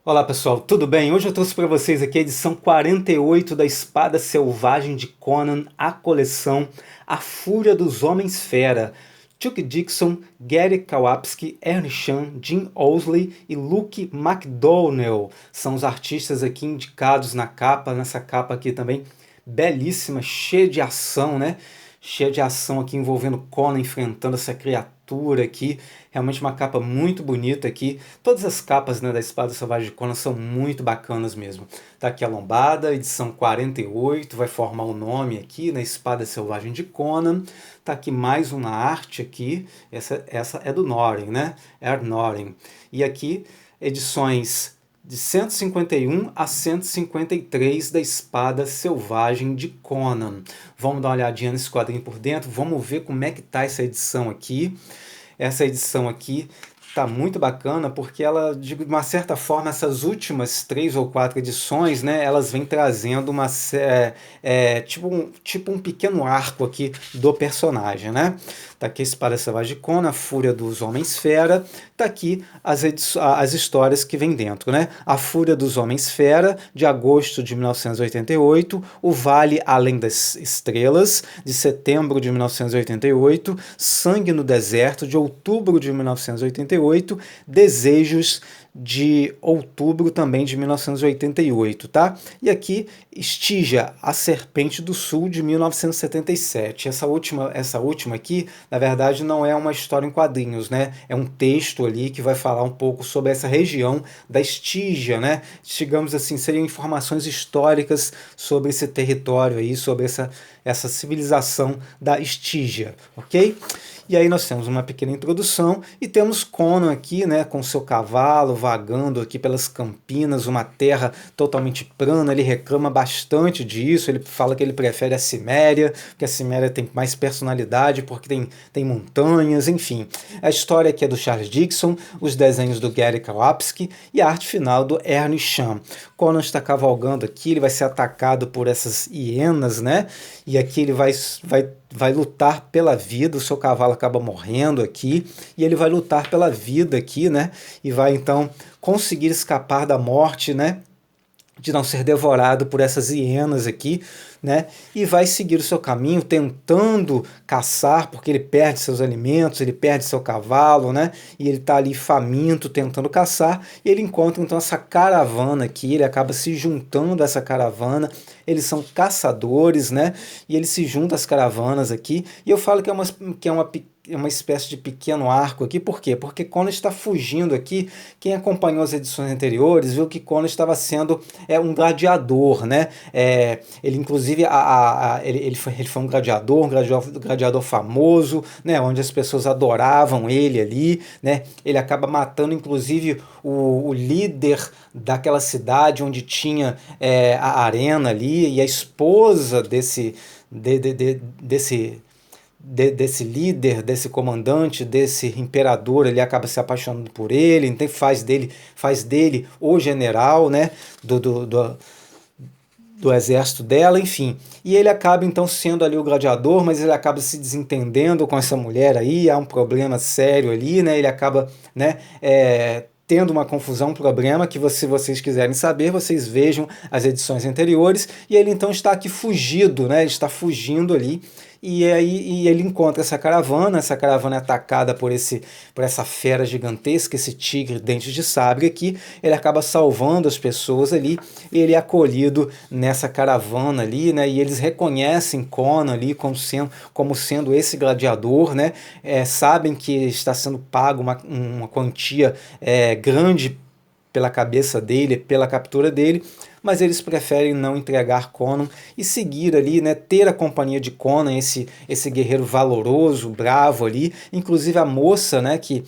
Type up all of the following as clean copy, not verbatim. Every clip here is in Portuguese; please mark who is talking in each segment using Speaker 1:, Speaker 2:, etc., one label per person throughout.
Speaker 1: Olá pessoal, tudo bem? Hoje eu trouxe para vocês aqui a edição 48 da Espada Selvagem de Conan, a coleção A Fúria dos Homens-Fera. Chuck Dixon, Gary Kawapski, Ernie Chan, Jim Owsley e Luke McDonnell são os artistas aqui indicados na capa, nessa capa aqui também belíssima, cheia de ação, né? Cheia de ação aqui envolvendo Conan enfrentando essa criatura aqui. Realmente uma capa muito bonita aqui. Todas as capas, né, da Espada Selvagem de Conan são muito bacanas mesmo. Tá aqui a lombada, edição 48, vai formar o nome aqui, na Espada Selvagem de Conan. Tá aqui mais uma arte aqui, essa é do Norrin, né? Norrin. E aqui edições de 151 a 153 da Espada Selvagem de Conan. Vamos dar uma olhadinha nesse quadrinho por dentro, vamos ver como é que tá essa edição aqui. Essa edição aqui tá muito bacana porque ela, de uma certa forma, essas últimas 3 ou 4 edições, né, elas vêm trazendo tipo um pequeno arco aqui do personagem, né? Tá aqui a Espada Selvagem de Conan, a Fúria dos Homens-Fera, tá aqui as histórias que vem dentro, né? A Fúria dos Homens-Fera, de agosto de 1988, O Vale Além das Estrelas, de setembro de 1988, Sangue no Deserto, de outubro de 1988, Desejos, de outubro também de 1988, tá? E aqui Stygia, a Serpente do Sul, de 1977. Essa última aqui, na verdade, não é uma história em quadrinhos, né? É um texto ali que vai falar um pouco sobre essa região da Stygia, né? Digamos assim, seriam informações históricas sobre esse território aí, sobre essa civilização da Stygia, ok? E aí nós temos uma pequena introdução e temos Conan aqui, né, com seu cavalo vagando aqui pelas campinas, uma terra totalmente plana. Ele reclama bastante disso, ele fala que ele prefere a Ciméria, que a Ciméria tem mais personalidade porque tem montanhas, enfim. A história aqui é do Charles Dixon, os desenhos do Gary Kawapski e a arte final do Ernie Chan. Conan está cavalgando aqui, ele vai ser atacado por essas hienas, né? E aqui ele vai lutar pela vida, o seu cavalo acaba morrendo aqui, e ele vai lutar pela vida aqui, né? E vai então conseguir escapar da morte, né? De não ser devorado por essas hienas aqui, né? E vai seguir o seu caminho tentando caçar, porque ele perde seus alimentos, ele perde seu cavalo, né? E ele está ali faminto tentando caçar, e ele encontra então essa caravana aqui, ele acaba se juntando a essa caravana. Eles são caçadores, né? E ele se junta às caravanas aqui, e eu falo que é uma espécie de pequeno arco aqui, por quê? Porque Conan está fugindo aqui. Quem acompanhou as edições anteriores viu que Conan estava sendo um gladiador, né? Ele inclusive ele foi um gladiador famoso, né? Onde as pessoas adoravam ele ali, né? Ele acaba matando inclusive o líder daquela cidade onde tinha a arena ali, e a esposa desse líder, desse comandante, desse imperador. Ele acaba se apaixonando por ele, então faz dele o general, né, do exército dela, enfim. E ele acaba então sendo ali o gladiador, mas ele acaba se desentendendo com essa mulher aí, há um problema sério ali, né, ele acaba, né, tendo uma confusão, um problema que se vocês quiserem saber, vocês vejam as edições anteriores, e ele então está aqui fugido, né, ele está fugindo ali, e ele encontra essa caravana é atacada por essa fera gigantesca, esse tigre dentes de sabre aqui. Ele acaba salvando as pessoas ali, e ele é acolhido nessa caravana ali, né? E eles reconhecem Conan ali como sendo esse gladiador, né? Sabem que está sendo pago uma quantia grande pela cabeça dele, pela captura dele, mas eles preferem não entregar Conan e seguir ali, né, ter a companhia de Conan, esse guerreiro valoroso, bravo ali. Inclusive a moça, né, que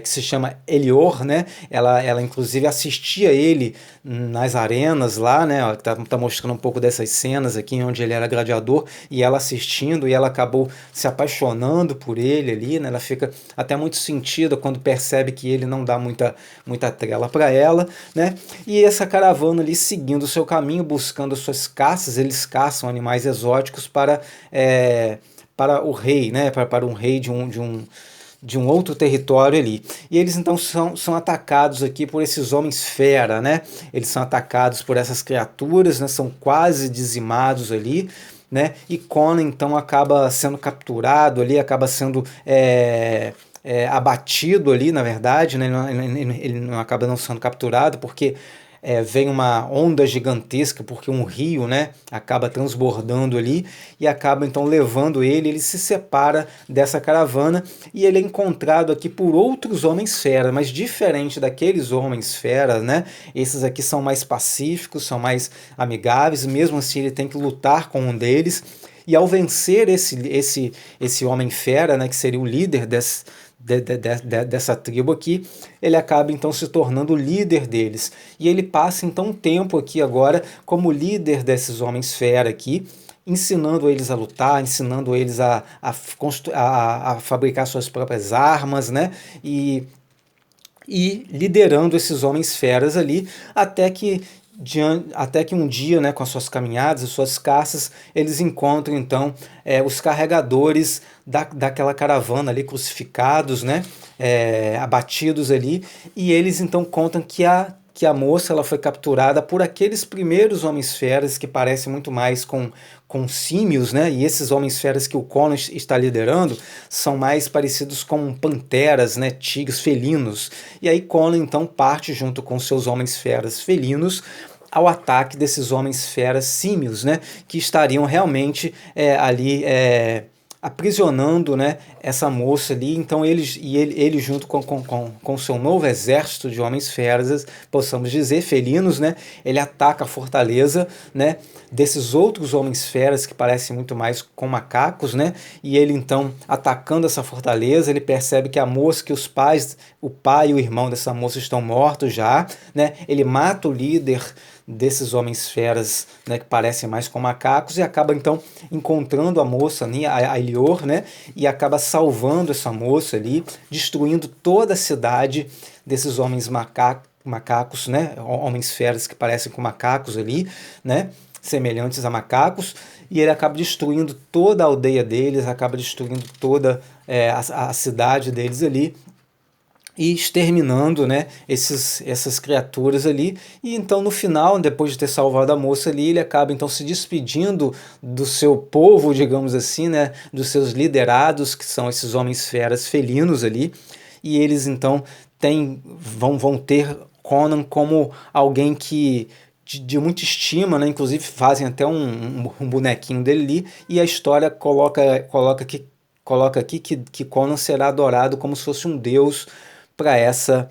Speaker 1: se chama Elior, né, ela inclusive assistia ele nas arenas lá, né, tá mostrando um pouco dessas cenas aqui onde ele era gladiador, e ela assistindo, e ela acabou se apaixonando por ele ali, né, ela fica até muito sentida quando percebe que ele não dá muita trela para ela, né, e essa caravana ali seguindo o seu caminho, buscando suas caças. Eles caçam animais exóticos para o rei, né, para um rei de um outro território ali. E eles então são atacados aqui por esses homens fera, né? Eles são atacados por essas criaturas, né? São quase dizimados ali, né? E Conan então acaba sendo capturado ali, acaba sendo abatido ali, na verdade, né? Ele não acaba não sendo capturado porque vem uma onda gigantesca, porque um rio, né, acaba transbordando ali e acaba então levando ele se separa dessa caravana e ele é encontrado aqui por outros homens-fera, mas diferente daqueles homens-fera, né, esses aqui são mais pacíficos, são mais amigáveis, mesmo assim ele tem que lutar com um deles, e ao vencer esse homem-fera, né, que seria o líder dessa tribo aqui, ele acaba então se tornando o líder deles. E ele passa então um tempo aqui agora como líder desses homens fera aqui, ensinando eles a lutar, ensinando eles a fabricar suas próprias armas, né? E liderando esses homens feras ali, até que um dia, né, com as suas caminhadas, as suas caças, eles encontram então os carregadores daquela caravana ali, crucificados, né, abatidos ali, e eles então contam que a moça ela foi capturada por aqueles primeiros homens feras que parecem muito mais com símios, né? E esses homens feras que o Conan está liderando são mais parecidos com panteras, né? Tigres, felinos. E aí Conan então parte junto com seus homens feras felinos ao ataque desses homens feras símios, né? Que estariam realmente ali aprisionando, né, essa moça ali. Então ele junto com seu novo exército de homens feras, possamos dizer, felinos, né, ele ataca a fortaleza, né, desses outros homens feras que parecem muito mais com macacos, né, e ele então atacando essa fortaleza, ele percebe que a moça, que o pai e o irmão dessa moça estão mortos já, né, ele mata o líder desses homens feras, né, que parecem mais com macacos, e acaba então encontrando a moça, né, a Elior, né, e acaba salvando essa moça ali, destruindo toda a cidade desses homens macacos, né, homens feras que parecem com macacos ali, né, semelhantes a macacos, e ele acaba destruindo toda a aldeia deles, acaba destruindo toda a cidade deles ali, e exterminando, né, essas criaturas ali. E então no final, depois de ter salvado a moça ali, ele acaba então se despedindo do seu povo, digamos assim, né, dos seus liderados, que são esses homens feras felinos ali, e eles então vão ter Conan como alguém que de muita estima, né? Inclusive fazem até um bonequinho dele ali, e a história coloca aqui que Conan será adorado como se fosse um deus para essa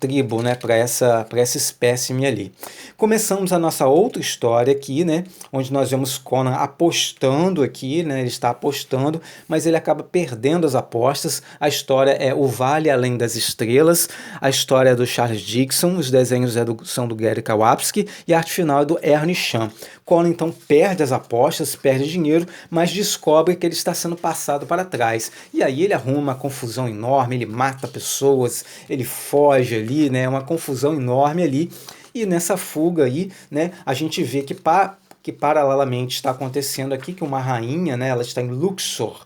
Speaker 1: tribo, né, para essa espécime ali. Começamos a nossa outra história aqui, né, onde nós vemos Conan apostando aqui, né, ele está apostando, mas ele acaba perdendo as apostas. A história é O Vale Além das Estrelas, a história é do Charles Dixon, os desenhos são do Gary Kawapski e a arte final é do Ernie Chan. Conan então perde as apostas, perde dinheiro, mas descobre que ele está sendo passado para trás. E aí ele arruma uma confusão enorme, ele mata pessoas, ele foge ali, né? Uma confusão enorme ali. E nessa fuga aí, né, a gente vê que paralelamente está acontecendo aqui que uma rainha, né, ela está em Luxor,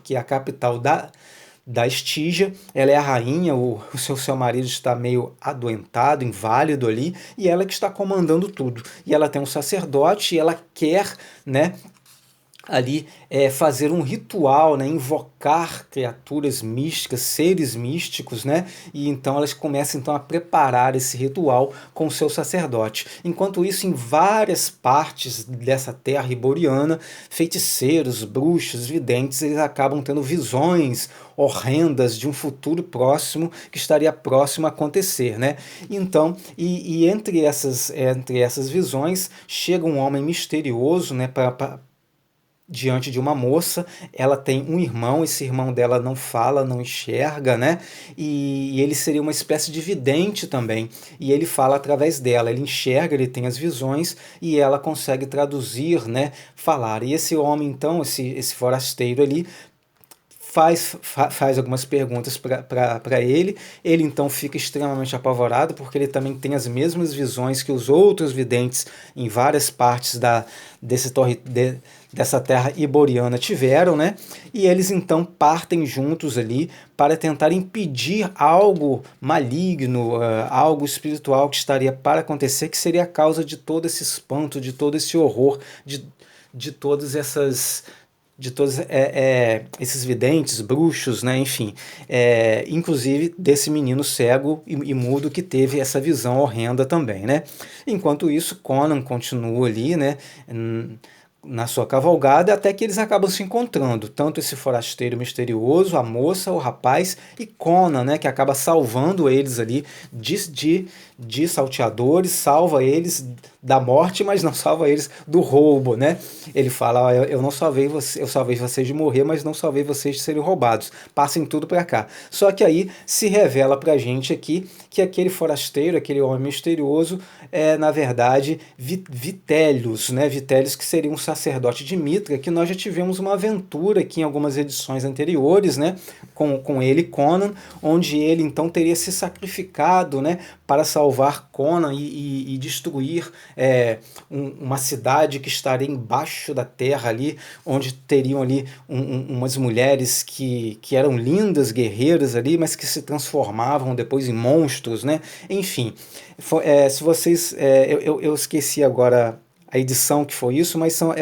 Speaker 1: que é a capital da Estígia, ela é a rainha, o seu marido está meio adoentado, inválido ali, e ela que está comandando tudo. E ela tem um sacerdote e ela quer, né, ali fazer um ritual, né, invocar criaturas místicas, seres místicos, né, e então elas começam então a preparar esse ritual com o seu sacerdote. Enquanto isso, em várias partes dessa terra iboriana, feiticeiros, bruxos, videntes, eles acabam tendo visões horrendas de um futuro próximo que estaria próximo a acontecer, né? Então, entre essas visões chega um homem misterioso, né, diante de uma moça. Ela tem um irmão, esse irmão dela não fala, não enxerga, né? E ele seria uma espécie de vidente também. E ele fala através dela, ele enxerga, ele tem as visões e ela consegue traduzir, né? Falar. E esse homem, então, esse forasteiro ali, faz algumas perguntas para ele. Ele então fica extremamente apavorado, porque ele também tem as mesmas visões que os outros videntes em várias partes dessa terra iboriana tiveram, né? E eles então partem juntos ali para tentar impedir algo maligno, algo espiritual que estaria para acontecer, que seria a causa de todo esse espanto, de todo esse horror, de todas essas de todos esses videntes, bruxos, né, enfim, inclusive desse menino cego e mudo que teve essa visão horrenda também, né? Enquanto isso, Conan continua ali, né, na sua cavalgada, até que eles acabam se encontrando, tanto esse forasteiro misterioso, a moça, o rapaz e Conan, né, que acaba salvando eles ali de salteadores, salva eles da morte, mas não salva eles do roubo, né? Ele fala, eu não salvei você, eu salvei vocês de morrer, mas não salvei vocês de serem roubados. Passem tudo para cá. Só que aí se revela pra gente aqui que aquele forasteiro, aquele homem misterioso, é na verdade Vitélios, né? Vitélios, que seria um sacerdote de Mitra, que nós já tivemos uma aventura aqui em algumas edições anteriores, né? Com ele, Conan, onde ele então teria se sacrificado, né? Para salvar Conan e destruir uma cidade que estaria embaixo da terra ali, onde teriam ali umas mulheres que eram lindas, guerreiras ali, mas que se transformavam depois em monstros, né? Enfim, se vocês... eu esqueci agora a edição que foi isso, mas são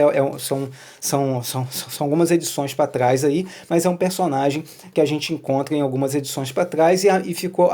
Speaker 1: algumas edições para trás aí, mas é um personagem que a gente encontra em algumas edições para trás e ficou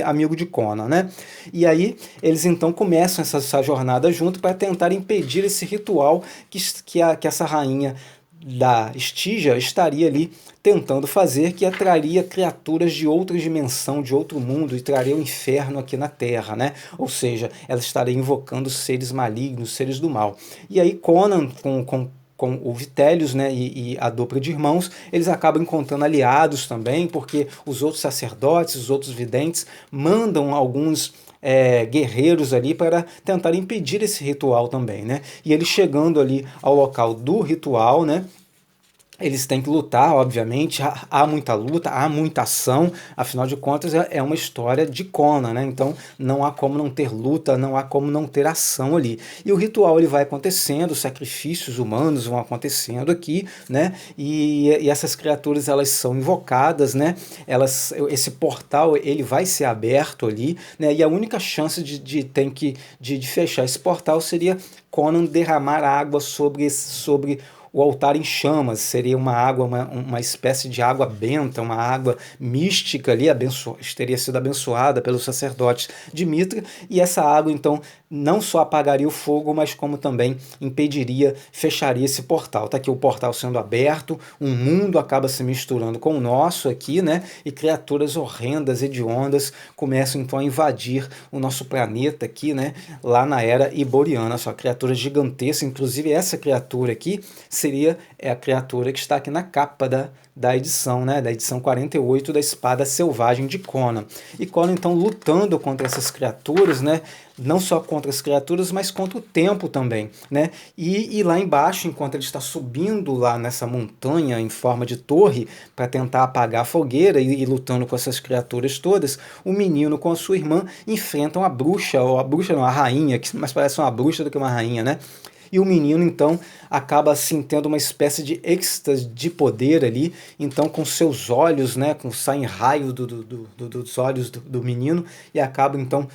Speaker 1: amigo de Conan, né? E aí eles então começam essa jornada junto para tentar impedir esse ritual que essa rainha da Estígia estaria ali tentando fazer, que atraria criaturas de outra dimensão, de outro mundo, e traria o inferno aqui na Terra, né? Ou seja, ela estaria invocando seres malignos, seres do mal. E aí Conan, com o Vitélios, né, e a dupla de irmãos, eles acabam encontrando aliados também, porque os outros sacerdotes, os outros videntes, mandam alguns guerreiros ali para tentar impedir esse ritual também, né? E eles chegando ali ao local do ritual, né? Eles têm que lutar, obviamente, há muita luta, há muita ação, afinal de contas é uma história de Conan, né? Então não há como não ter luta, não há como não ter ação ali. E o ritual ele vai acontecendo, os sacrifícios humanos vão acontecendo aqui, né? E essas criaturas elas são invocadas, né? Esse portal ele vai ser aberto ali, né? E a única chance de fechar esse portal seria Conan derramar água sobre o altar em chamas, seria uma água, uma espécie de água benta, uma água mística ali, teria sido abençoada pelos sacerdotes de Mitra, e essa água então não só apagaria o fogo, mas como também impediria, fecharia esse portal. Tá aqui o portal sendo aberto, um mundo acaba se misturando com o nosso aqui, né? E criaturas horrendas, hediondas, começam então a invadir o nosso planeta aqui, né? Lá na era iboriana, só criaturas gigantescas, inclusive essa criatura aqui seria a criatura que está aqui na capa da edição, né, da edição 48 da Espada Selvagem de Conan. E Conan então lutando contra essas criaturas, né, não só contra as criaturas, mas contra o tempo também, né? E lá embaixo, enquanto ele está subindo lá nessa montanha em forma de torre para tentar apagar a fogueira e lutando com essas criaturas todas, o menino com a sua irmã enfrentam a bruxa, ou a bruxa não, a rainha, que mais parece uma bruxa do que uma rainha, né? E o menino, então, acaba assim tendo uma espécie de êxtase de poder ali, então com seus olhos, né, saem raios dos olhos do menino e acaba então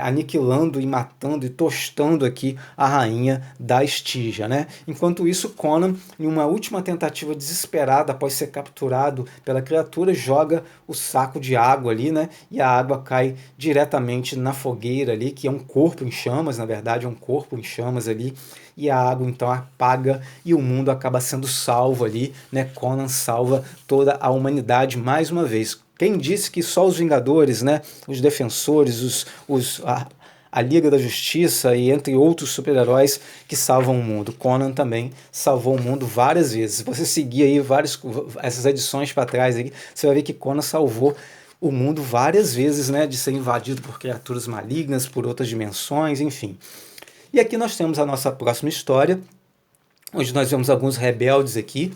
Speaker 1: aniquilando e matando e tostando aqui a rainha da Estígia, né? Enquanto isso, Conan, em uma última tentativa desesperada após ser capturado pela criatura, joga o saco de água ali, né? E a água cai diretamente na fogueira ali, que é um corpo em chamas, na verdade é um corpo em chamas ali, e a água então apaga e o mundo acaba sendo salvo ali, né? Conan salva toda a humanidade mais uma vez. Quem disse que só os Vingadores, né, os Defensores, a Liga da Justiça e entre outros super-heróis que salvam o mundo? Conan também salvou o mundo várias vezes. Se você seguir aí essas edições para trás, aí, você vai ver que Conan salvou o mundo várias vezes, né, de ser invadido por criaturas malignas, por outras dimensões, enfim. E aqui nós temos a nossa próxima história, onde nós vemos alguns rebeldes aqui,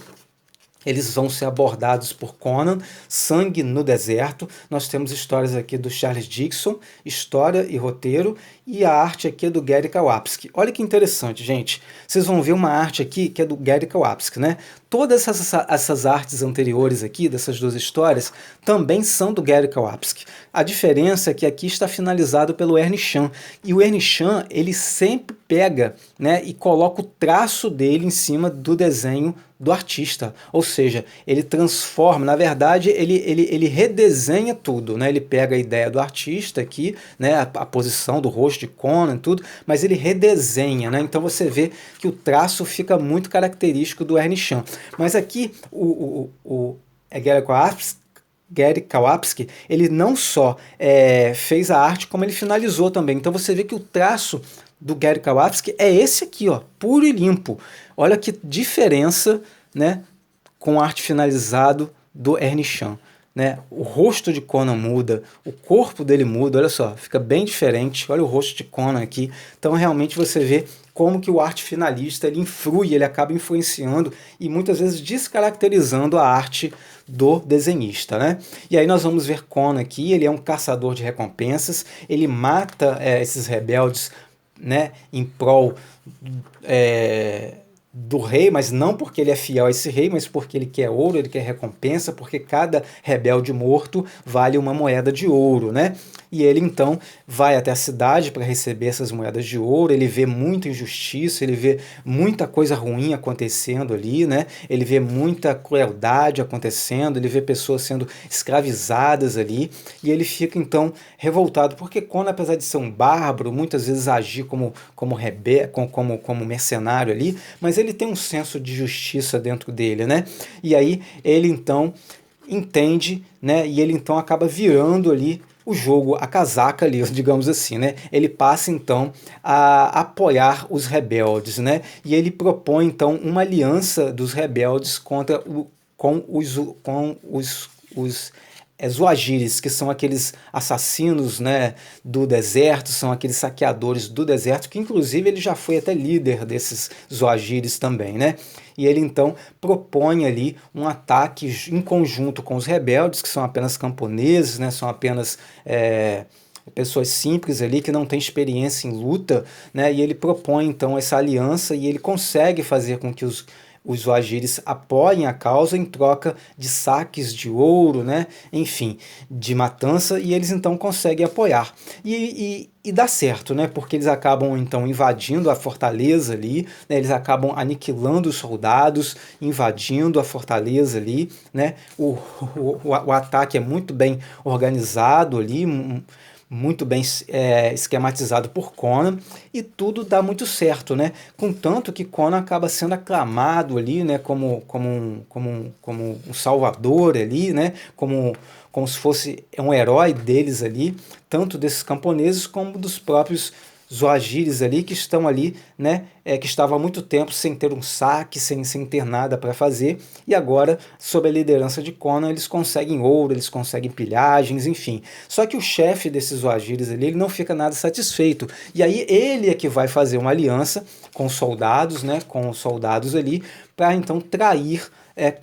Speaker 1: eles vão ser abordados por Conan. Sangue no Deserto. Nós temos histórias aqui do Charles Dixon, história e roteiro, e a arte aqui é do Gary Kawapski. Olha que interessante, gente. Vocês vão ver uma arte aqui que é do Gary Kawapski, né? Todas essas artes anteriores aqui, dessas duas histórias, também são do Gary Kawapski. A diferença é que aqui está finalizado pelo Ernie Chan. E o Ernie Chan, ele sempre pega, né, e coloca o traço dele em cima do desenho do artista, ou seja, ele transforma, na verdade, ele redesenha tudo, né? Ele pega a ideia do artista aqui, né? A posição do rosto de Conan, tudo, mas ele redesenha, né? Então você vê que o traço fica muito característico do Ernie Chan. Mas aqui o Gary Kawapski, ele não só fez a arte, como ele finalizou também. Então você vê que o traço do Gary Kawapski é esse aqui, ó, puro e limpo. Olha que diferença, né, com arte finalizado do Ernie Chan. Né? O rosto de Conan muda, o corpo dele muda, olha só, fica bem diferente. Olha o rosto de Conan aqui. Então realmente você vê como que o arte finalista ele influi, ele acaba influenciando e muitas vezes descaracterizando a arte do desenhista, né? E aí nós vamos ver Conan aqui, ele é um caçador de recompensas, ele mata esses rebeldes, né, em prol do rei, mas não porque ele é fiel a esse rei, mas porque ele quer ouro, ele quer recompensa, porque cada rebelde morto vale uma moeda de ouro, né? E ele então vai até a cidade para receber essas moedas de ouro, ele vê muita injustiça, ele vê muita coisa ruim acontecendo ali, né? Ele vê muita crueldade acontecendo, ele vê pessoas sendo escravizadas ali, e ele fica então revoltado, porque Conan, apesar de ser um bárbaro, muitas vezes agir como mercenário ali, mas ele tem um senso de justiça dentro dele, né? E aí ele então entende, né? E ele então acaba virando ali o jogo, a casaca ali, digamos assim, né? Ele passa então a apoiar os rebeldes, né? E ele propõe então uma aliança dos rebeldes com os Zuagiris, que são aqueles assassinos, né, do deserto, são aqueles saqueadores do deserto, que inclusive ele já foi até líder desses Zuagiris também, né? E ele então propõe ali um ataque em conjunto com os rebeldes, que são apenas camponeses, né, são apenas pessoas simples ali que não têm experiência em luta, né? E ele propõe então essa aliança e ele consegue fazer com que os Wajiris apoiem a causa em troca de saques de ouro, né? Enfim, de matança, e eles então conseguem apoiar. E dá certo, né? Porque eles acabam então invadindo a fortaleza ali, né? Eles acabam aniquilando os soldados, invadindo a fortaleza ali, né? O ataque é muito bem organizado ali, muito bem esquematizado por Conan, e tudo dá muito certo, né? Contanto que Conan acaba sendo aclamado ali, né? Como um salvador ali, né? Como se fosse um herói deles ali, tanto desses camponeses como dos próprios Zoagiris ali, que estão ali, né, que estavam há muito tempo sem ter um saque, sem ter nada para fazer, e agora, sob a liderança de Conan, eles conseguem ouro, eles conseguem pilhagens, enfim. Só que o chefe desses Zoagiris ali, ele não fica nada satisfeito, e aí ele é que vai fazer uma aliança com soldados, né, com os soldados ali, para então trair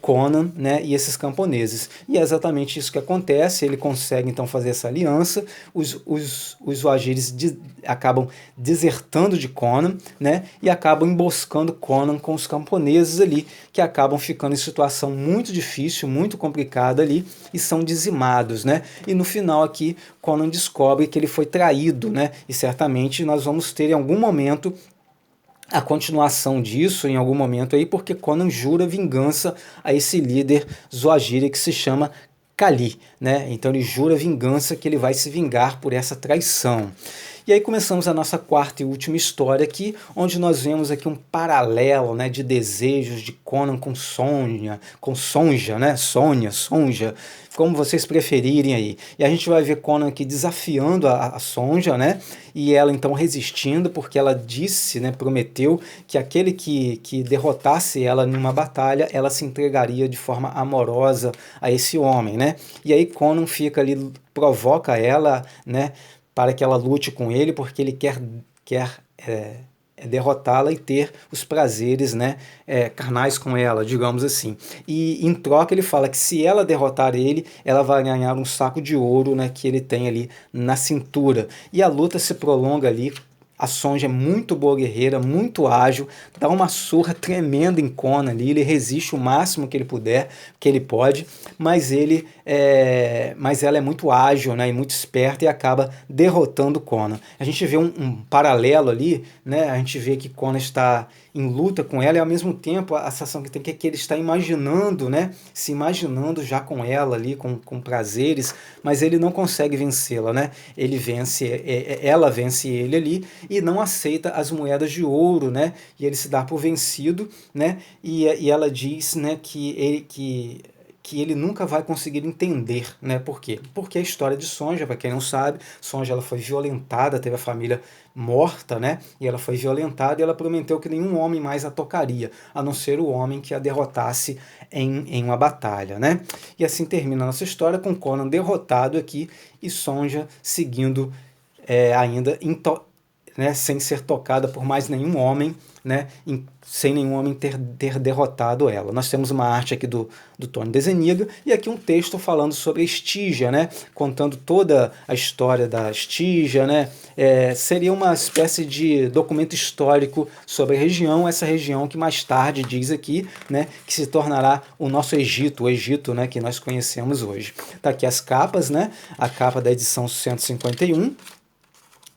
Speaker 1: Conan, né, e esses camponeses. E é exatamente isso que acontece, ele consegue então fazer essa aliança, os Wajiris acabam desertando de Conan, né, e acabam emboscando Conan com os camponeses ali, que acabam ficando em situação muito difícil, muito complicada ali, e são dizimados, né, e no final aqui Conan descobre que ele foi traído, né, e certamente nós vamos ter em algum momento a continuação disso em algum momento aí, porque Conan jura vingança a esse líder Zoagiri que se chama Kali, né? Então ele jura vingança, que ele vai se vingar por essa traição. E aí começamos a nossa quarta e última história aqui, onde nós vemos aqui um paralelo, né, de desejos de Conan com Sonja, né, Sonja, como vocês preferirem aí. E a gente vai ver Conan aqui desafiando a Sonja, né, e ela então resistindo, porque ela disse, né, prometeu que aquele que derrotasse ela numa batalha, ela se entregaria de forma amorosa a esse homem, né. E aí Conan fica ali, provoca ela, né, para que ela lute com ele, porque ele quer derrotá-la e ter os prazeres, né, carnais com ela, digamos assim. E em troca ele fala que se ela derrotar ele, ela vai ganhar um saco de ouro, né, que ele tem ali na cintura. E a luta se prolonga ali. A Sonja é muito boa guerreira, muito ágil, dá uma surra tremenda em Conan ali, ele resiste o máximo que ele puder, que ele pode, mas ela é muito ágil, né, e muito esperta e acaba derrotando Conan. A gente vê um paralelo ali, né, a gente vê que Conan está em luta com ela e ao mesmo tempo a sensação que tem que ele está imaginando, né, se imaginando já com ela ali, com prazeres, mas ele não consegue vencê-la, né? Ele vence, ela vence ele ali e não aceita as moedas de ouro, né? E ele se dá por vencido, né? E ela diz, né, que ele nunca vai conseguir entender, né? Por quê? Porque a história de Sonja, para quem não sabe, Sonja ela foi violentada, teve a família morta, né? E ela foi violentada e ela prometeu que nenhum homem mais a tocaria, a não ser o homem que a derrotasse em uma batalha, né? E assim termina a nossa história com Conan derrotado aqui e Sonja seguindo ainda né, sem ser tocada por mais nenhum homem, né, sem nenhum homem ter derrotado ela. Nós temos uma arte aqui do Tony DeZuniga e aqui um texto falando sobre a Estígia, né, contando toda a história da Estígia, né, seria uma espécie de documento histórico sobre a região, essa região que mais tarde diz aqui, né, que se tornará o nosso Egito, o Egito, né, que nós conhecemos hoje. Tá aqui as capas, né, a capa da edição 151,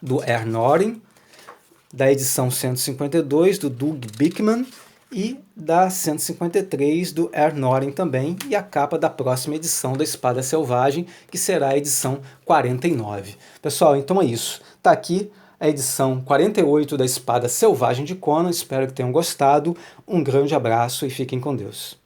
Speaker 1: do Ernst Norin, da edição 152 do Doug Bickman e da 153 do Ernst Norin também, e a capa da próxima edição da Espada Selvagem, que será a edição 49. Pessoal, então é isso. Tá aqui a edição 48 da Espada Selvagem de Conan, espero que tenham gostado. Um grande abraço e fiquem com Deus.